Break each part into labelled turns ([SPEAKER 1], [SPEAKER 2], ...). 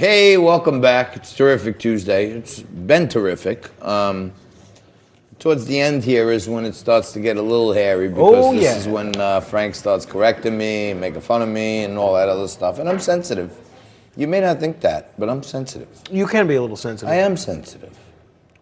[SPEAKER 1] Hey, welcome back. It's Terrific Tuesday. It's been terrific. Towards the end here is when it starts to get a little hairy because this is when Frank starts correcting me, making fun of me, and all that other stuff. And I'm sensitive. You may not think that, but I'm sensitive.
[SPEAKER 2] You can be a little sensitive.
[SPEAKER 1] I am sensitive.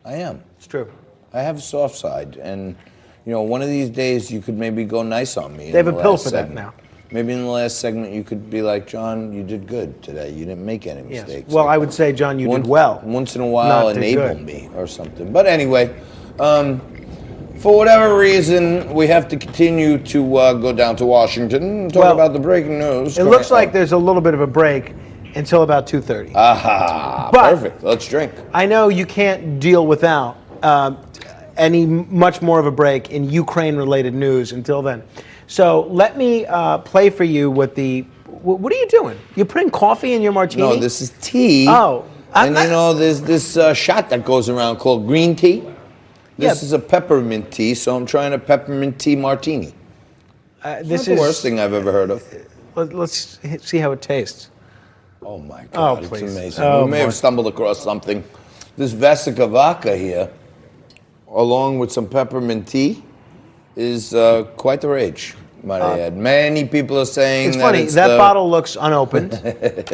[SPEAKER 1] I am.
[SPEAKER 2] It's true.
[SPEAKER 1] I have a soft side, and one of these days you could maybe go nice on me.
[SPEAKER 2] They have a pill for that now.
[SPEAKER 1] Maybe in the last segment you could be like, John, you did good today. You didn't make any mistakes.
[SPEAKER 2] Yes. Well, I would say, John, you did well.
[SPEAKER 1] Once in a while, enable me or something. But anyway, for whatever reason, we have to continue to go down to Washington and talk about the breaking news.
[SPEAKER 2] It looks like there's a little bit of a break until about 2:30.
[SPEAKER 1] Aha, perfect. Let's drink.
[SPEAKER 2] I know you can't deal without any much more of a break in Ukraine-related news until then. So let me play for you what are you doing? You're putting coffee in your martini?
[SPEAKER 1] No, this is tea.
[SPEAKER 2] Oh.
[SPEAKER 1] And there's this shot that goes around called green tea. This is a peppermint tea, so I'm trying a peppermint tea martini. This is the worst thing I've ever heard of.
[SPEAKER 2] Let's see how it tastes.
[SPEAKER 1] Oh my God, it's amazing.
[SPEAKER 2] Oh,
[SPEAKER 1] we may have stumbled across something. This Vesica vodka here, along with some peppermint tea, is quite the rage, might I add. Many people are saying
[SPEAKER 2] it's funny, that bottle looks unopened,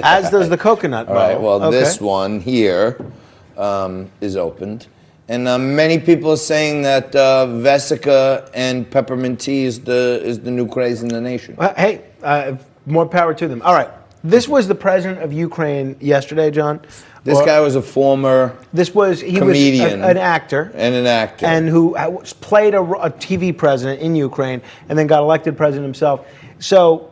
[SPEAKER 2] as does the coconut bottle.
[SPEAKER 1] All right, well, this one here is opened. And many people are saying that Vesica and peppermint tea is the new craze in the nation.
[SPEAKER 2] Hey, more power to them. All right, this was the president of Ukraine yesterday, John.
[SPEAKER 1] This guy was a former comedian,
[SPEAKER 2] an actor. And who played a TV president in Ukraine and then got elected president himself. So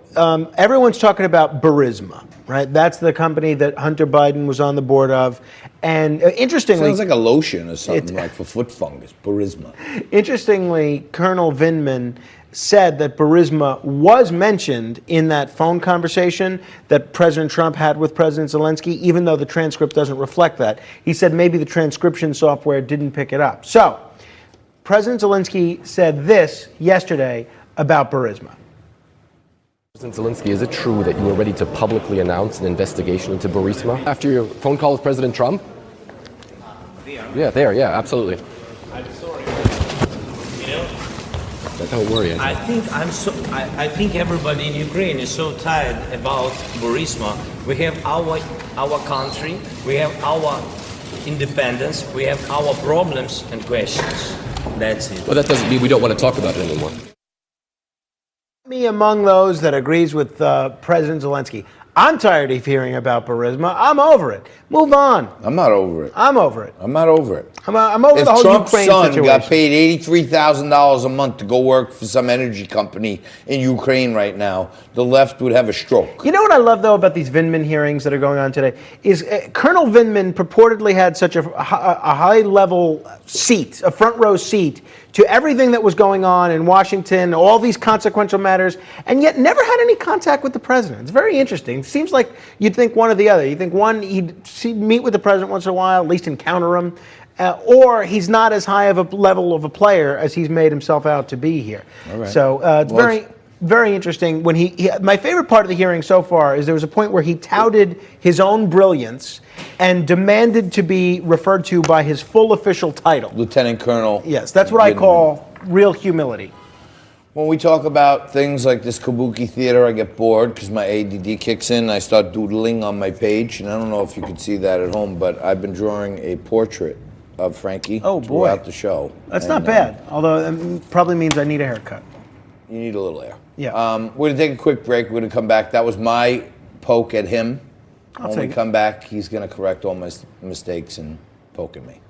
[SPEAKER 2] everyone's talking about Burisma, right? That's the company that Hunter Biden was on the board of. And interestingly...
[SPEAKER 1] Sounds like a lotion or something, like for foot fungus, Burisma.
[SPEAKER 2] Interestingly, Colonel Vindman said that Burisma was mentioned in that phone conversation that President Trump had with President Zelensky, even though the transcript doesn't reflect that. He said maybe the transcription software didn't pick it up. So, President Zelensky said this yesterday about Burisma.
[SPEAKER 3] President Zelensky, is it true that you were ready to publicly announce an investigation into Burisma after your phone call with President Trump? Yeah, absolutely.
[SPEAKER 4] I'm sorry.
[SPEAKER 3] Don't worry.
[SPEAKER 4] I think everybody in Ukraine is so tired about Burisma. We have our country, we have our independence, we have our problems and questions. That's it.
[SPEAKER 3] Well, that doesn't mean we don't want to talk about it anymore.
[SPEAKER 2] Me among those that agrees with President Zelensky. I'm tired of hearing about Burisma. I'm over it. Move on.
[SPEAKER 1] I'm not over it.
[SPEAKER 2] I'm over it.
[SPEAKER 1] I'm not over it.
[SPEAKER 2] I'm over the whole
[SPEAKER 1] Trump's
[SPEAKER 2] Ukraine
[SPEAKER 1] son
[SPEAKER 2] situation.
[SPEAKER 1] got paid $83,000 a month to go work for some energy company in Ukraine right now, the left would have a stroke.
[SPEAKER 2] You know what I love, though, about these Vindman hearings that are going on today is Colonel Vindman purportedly had such a high-level seat, a front-row seat, to everything that was going on in Washington, all these consequential matters, and yet never had any contact with the president. It's very interesting. It seems like you'd think one or the other. You think one, he'd meet with the president once in a while, at least encounter him, or he's not as high of a level of a player as he's made himself out to be here.
[SPEAKER 1] All right.
[SPEAKER 2] So it's very interesting. When my favorite part of the hearing so far is there was a point where he touted his own brilliance and demanded to be referred to by his full official title.
[SPEAKER 1] Lieutenant Colonel.
[SPEAKER 2] Yes, that's what I call real humility.
[SPEAKER 1] When we talk about things like this kabuki theater, I get bored because my ADD kicks in. I start doodling on my page, and I don't know if you can see that at home, but I've been drawing a portrait of Frankie throughout the show.
[SPEAKER 2] That's not bad, although it probably means I need a haircut.
[SPEAKER 1] You need a little air.
[SPEAKER 2] Yeah.
[SPEAKER 1] We're going to take a quick break. We're going to come back. That was my poke at him.
[SPEAKER 2] I'll
[SPEAKER 1] when we come back, he's going to correct all my mistakes and poke at me.